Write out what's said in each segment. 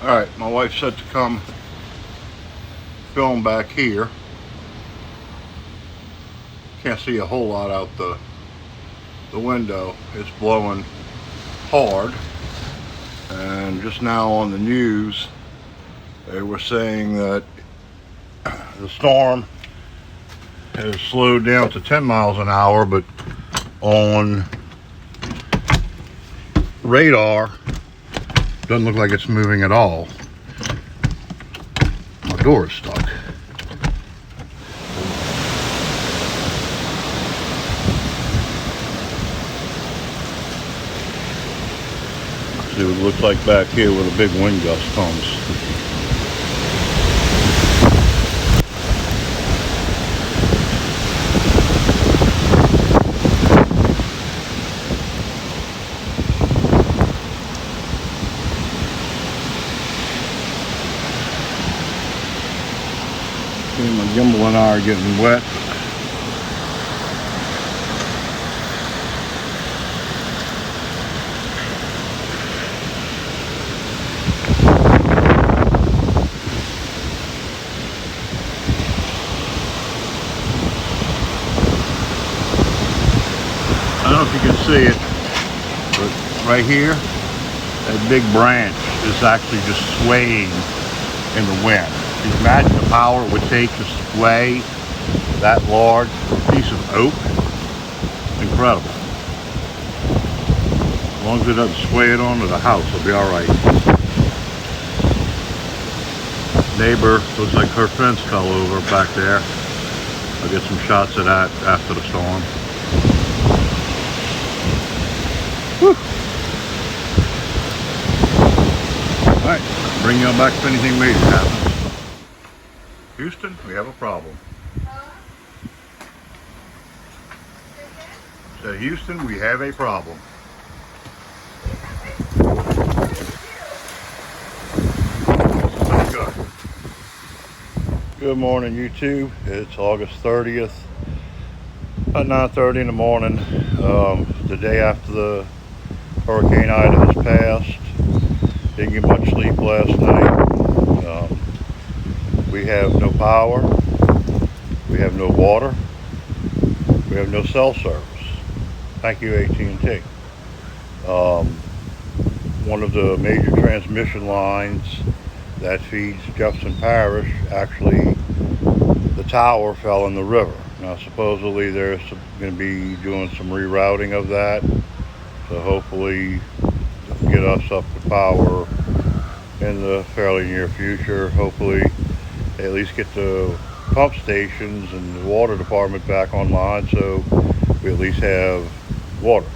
Alright, my wife said to come film back here. Can't see a whole lot out the window. It's blowing hard. And just now on the news, they were saying that the storm has slowed down to 10 miles an hour, but on radar, doesn't look like it's moving at all. My door is stuck. See what it looks like back here where the big wind gust comes. My gimbal and I are getting wet. I don't know if you can see it, but right here, that big branch is actually just swaying in the wind. You can imagine the power it would take to sway that large piece of oak. Incredible. As long as it doesn't sway it onto the house, it'll be all right. Neighbor, looks like her fence fell over back there. I'll get some shots of that after the storm. Whew. All right, bring you on back if anything major happens. Houston, we have a problem. Said Houston, we have a problem. Good morning, YouTube. It's August 30th, about 9:30 in the morning. The day after the Hurricane Ida has passed. Didn't get much sleep last night. We have no power, we have no water, we have no cell service. Thank you, AT&T. One of the major transmission lines that feeds Jefferson Parish, actually the tower fell in the river. Now supposedly they're going to be doing some rerouting of that, so hopefully get us up to power in the fairly near future. Hopefully at least get the pump stations and the water department back online, so we at least have water.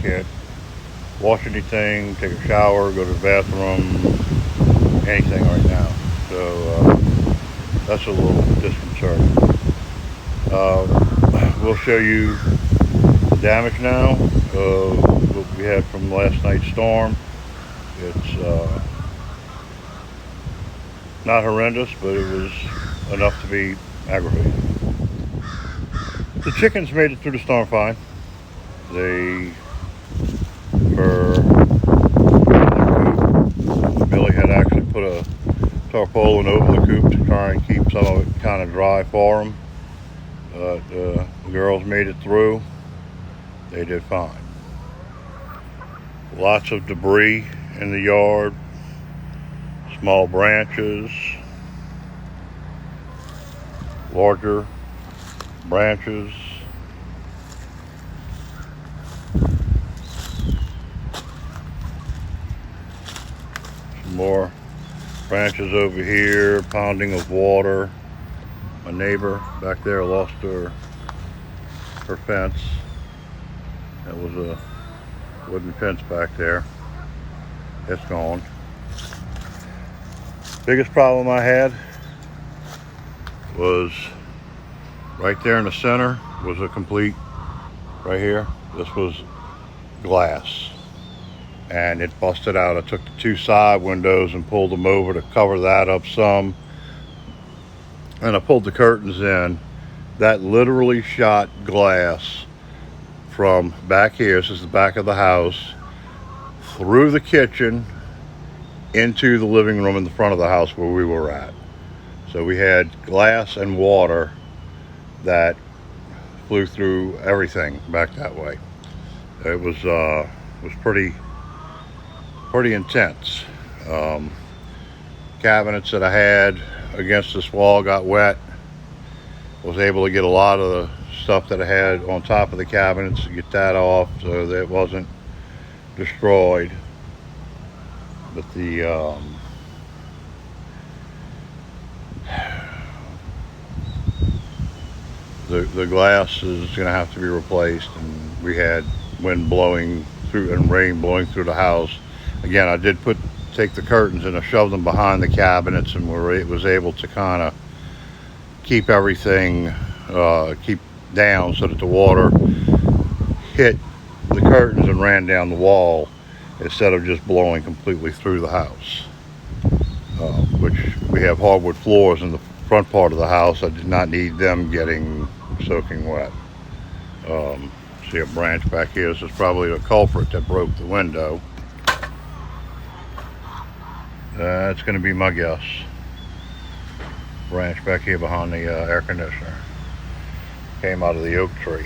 Can't wash anything, take a shower, go to the bathroom, anything right now. So that's a little disconcerting. We'll show you the damage now, what we had from last night's storm. It's not horrendous, but it was enough to be aggravating. The chickens made it through the storm fine. They were in the coop. Billy had actually put a tarpaulin over the coop to try and keep some of it kind of dry for them. But the girls made it through. They did fine. Lots of debris in the yard. Small branches, larger branches. Some more branches over here, pounding of water. My neighbor back there lost her fence. That was a wooden fence back there. It's gone. Biggest problem I had was right there in the center was a complete, right here, this was glass. And it busted out. I took the two side windows and pulled them over to cover that up some. And I pulled the curtains in. That literally shot glass from back here, this is the back of the house, through the kitchen into the living room in the front of the house where we were at. So we had glass and water that flew through everything back that way. It was pretty intense. Cabinets that I had against this wall got wet. Was able to get a lot of the stuff that I had on top of the cabinets, get that off so that it wasn't destroyed. But the glass is going to have to be replaced, and we had wind blowing through and rain blowing through the house. Again, I did take the curtains and I shoved them behind the cabinets, and was able to kind of keep everything keep down so that the water hit the curtains and ran down the wall instead of just blowing completely through the house. Which we have hardwood floors in the front part of the house. I did not need them getting soaking wet. See a branch back here. This is probably the culprit that broke the window. That's going to be my guess. Branch back here behind the air conditioner. Came out of the oak tree.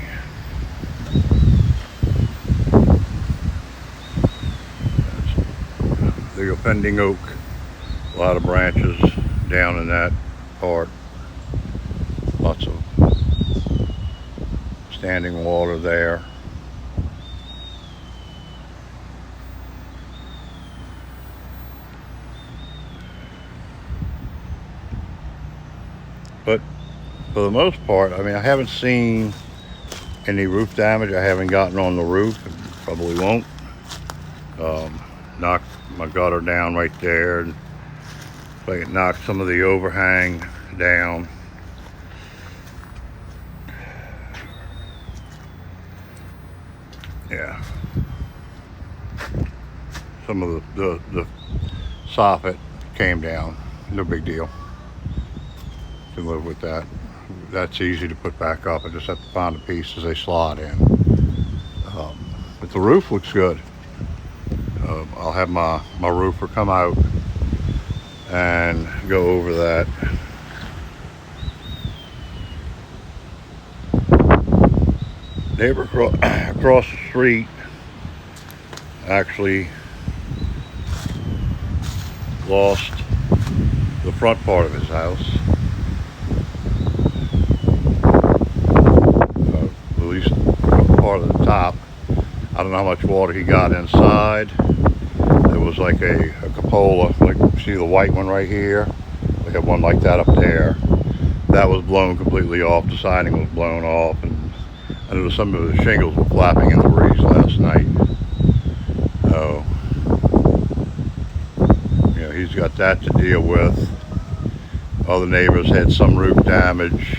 That's the offending oak. A lot of branches down in that part. Lots of standing water there. But for the most part, I mean, I haven't seen any roof damage. I haven't gotten on the roof, and probably won't. Knocked my gutter down right there, and I knocked some of the overhang down. Yeah. Some of the soffit came down. No big deal. Can live with that. That's easy to put back up. I just have to find the pieces they slot in. But the roof looks good. I'll have my roofer come out and go over that. Neighbor across the street actually lost the front part of his house. At least part of the top. I don't know how much water he got inside. There was like a cupola, like see the white one right here? We have one like that up there. That was blown completely off. The siding was blown off, and I know some of the shingles were flapping in the breeze last night. So, you know, he's got that to deal with. Other neighbors had some roof damage.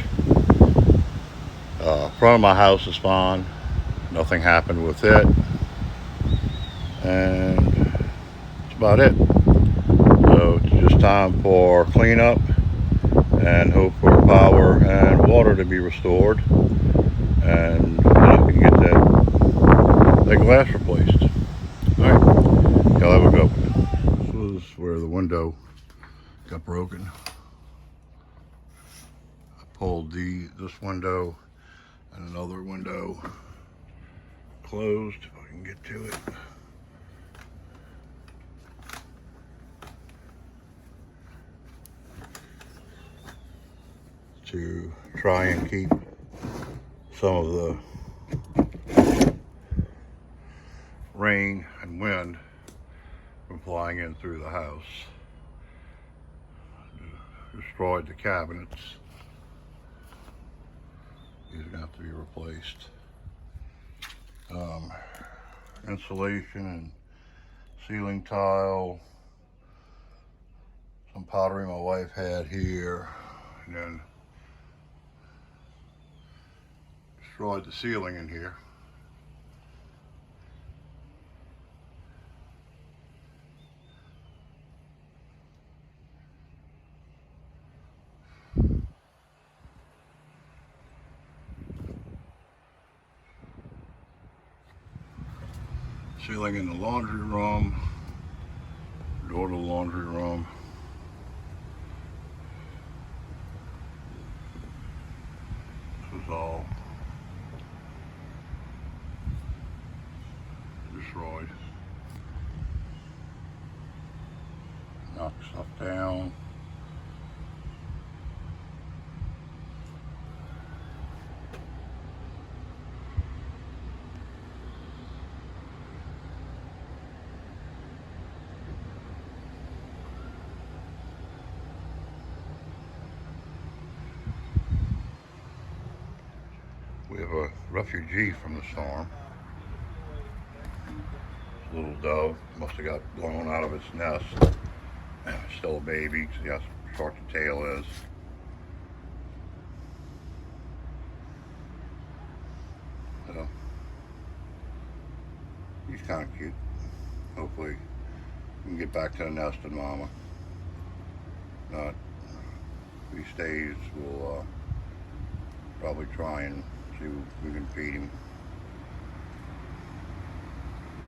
Front of my house is fine. Nothing happened with it. And that's about it. So it's just time for cleanup and hope for power and water to be restored. And we can get that glass replaced. Alright, y'all have a good one. This was where the window got broken. I pulled this window and another window closed, if I can get to it. To try and keep some of the rain and wind from flying in through the house. Destroyed the cabinets. These are going to have to be replaced. Insulation and ceiling tile. Some pottery my wife had here. And then destroyed the ceiling in here. Ceiling in the laundry room, go to the laundry room. This is all destroyed. Knock stuff down. We have a refugee from the storm. This little dove must have got blown out of its nest. Still a baby. See how short the tail is. So, he's kind of cute. Hopefully, we can get back to the nest and mama. Not if he stays, we'll probably try and see if we can feed him.